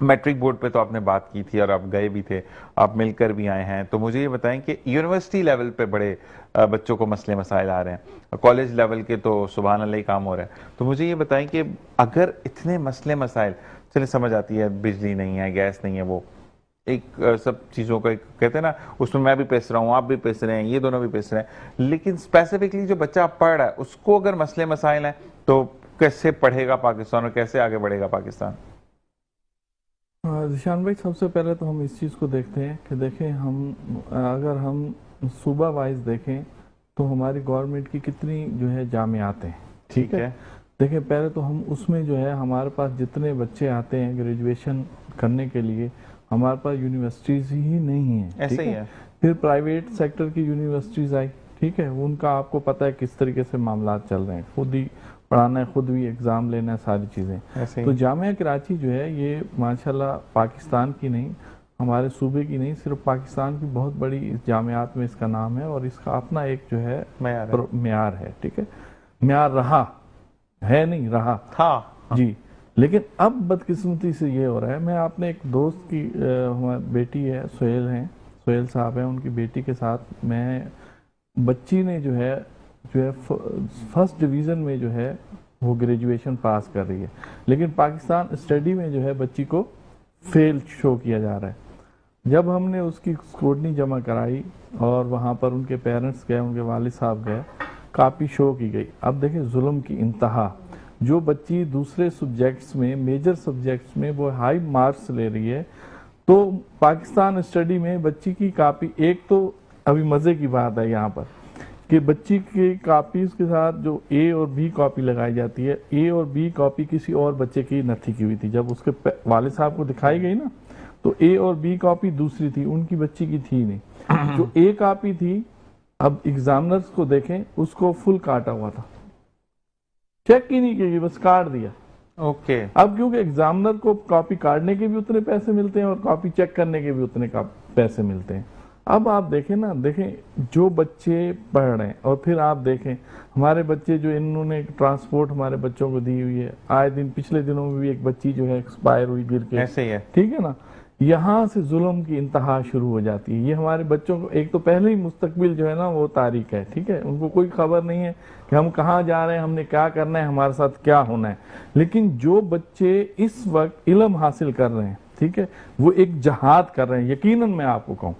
Matric board पे तो आपने बात की थी और आप गए भी थे, आप मिलकर भी आए हैं, तो मुझे ये बताएं कि यूनिवर्सिटी लेवल पे बड़े बच्चों को मसले मसाइल आ रहे हैं, कॉलेज लेवल के तो सुभान अल्लाह ही काम हो रहा है, तो मुझे ये बताएं कि अगर इतने मसले मसाइल, चलिए समझ आती है बिजली नहीं है, गैस नहीं है, वो एक सब चीज़ों का एक कहते हैं ना, उसमें मैं भी पिस रहा हूँ, आप भी पिस रहे हैं, ये दोनों भी पिस रहे हैं, लेकिन स्पेसिफिकली जो बच्चा पढ़ रहा है उसको अगर मसले मसाइल हैं तो कैसे पढ़ेगा पाकिस्तान और कैसे आगे बढ़ेगा पाकिस्तान? जिशान भाई, सबसे पहले तो हम इस चीज़ को देखते हैं कि देखें, अगर हम सूबा वाइज देखें तो हमारी गवर्नमेंट की कितनी जो है जामियात हैं। ठीक है। देखें, पहले तो हम उसमें जो है हमारे पास जितने बच्चे आते हैं ग्रेजुएशन करने के लिए, हमारे पास यूनिवर्सिटीज़ ही नहीं है। ऐसे ही है। फिर प्राइवेट सेक्टर की यूनिवर्सिटीज़ आई, ठीक है, उनका आपको पता है किस तरीके से मामला चल रहे हैं, खुद ही पढ़ाना है, खुद भी एग्ज़ाम लेना है, सारी चीज़ें। तो जामिया कराची जो है ये माशाल्लाह पाकिस्तान की नहीं, हमारे सूबे की नहीं, सिर्फ पाकिस्तान की बहुत बड़ी जामियात में इसका नाम है और इसका अपना एक जो है म्यार है। ठीक है, म्यार रहा है, नहीं रहा, हाँ जी। लेकिन अब बदकिस्मती से ये हो रहा है, मैं अपने एक दोस्त की बेटी है, सोहेल साहब है, उनकी बेटी के साथ मैं, बच्ची ने जो है फर्स्ट डिवीज़न में जो है वो ग्रेजुएशन पास कर रही है, लेकिन पाकिस्तान स्टडी में जो है बच्ची को फेल शो किया जा रहा है। जब हमने उसकी स्क्रूटनी जमा कराई और वहाँ पर उनके पेरेंट्स गए, उनके वालिद साहब गए, कापी शो की गई। अब देखें जुल्म की इंतहा, जो बच्ची दूसरे सब्जेक्ट्स में, मेजर सब्जेक्ट्स में वो हाई मार्क्स ले रही है, तो पाकिस्तान स्टडी में बच्ची की कापी, एक तो अभी मज़े की बात है यहाँ पर कि बच्ची की कापीज के साथ जो ए और बी कॉपी लगाई जाती है, ए और बी कॉपी किसी और बच्चे की नथी की हुई थी, जब उसके वालिद साहब को दिखाई गई ना, तो ए और बी कॉपी दूसरी थी, उनकी बच्ची की थी नहीं। जो ए कॉपी थी, अब एग्जामिनर्स को देखें, उसको फुल काटा हुआ था, चेक ही नहीं की, बस काट दिया। ओके। अब क्योंकि एग्जामिनर को कॉपी काटने के भी उतने पैसे मिलते हैं और कॉपी चेक करने के भी उतने पैसे मिलते हैं। अब आप देखें ना, देखें जो बच्चे पढ़ रहे हैं, और फिर आप देखें हमारे बच्चे जो इन्होंने ट्रांसपोर्ट हमारे बच्चों को दी हुई है, आए दिन पिछले दिनों में भी एक बच्ची जो है एक्सपायर हुई गिर के, ऐसे ही है, ठीक है ना। यहाँ से जुल्म की इंतहा शुरू हो जाती है। ये हमारे बच्चों को एक तो पहले ही मुस्तकबिल जो है ना वो तारीख है, ठीक है, उनको कोई खबर नहीं है कि हम कहाँ जा रहे हैं, हमने क्या करना है, हमारे साथ क्या होना है। लेकिन जो बच्चे इस वक्त इल्म हासिल कर रहे हैं, ठीक है, वो एक जहाद कर रहे हैं, यकीनन मैं आपको कहूँ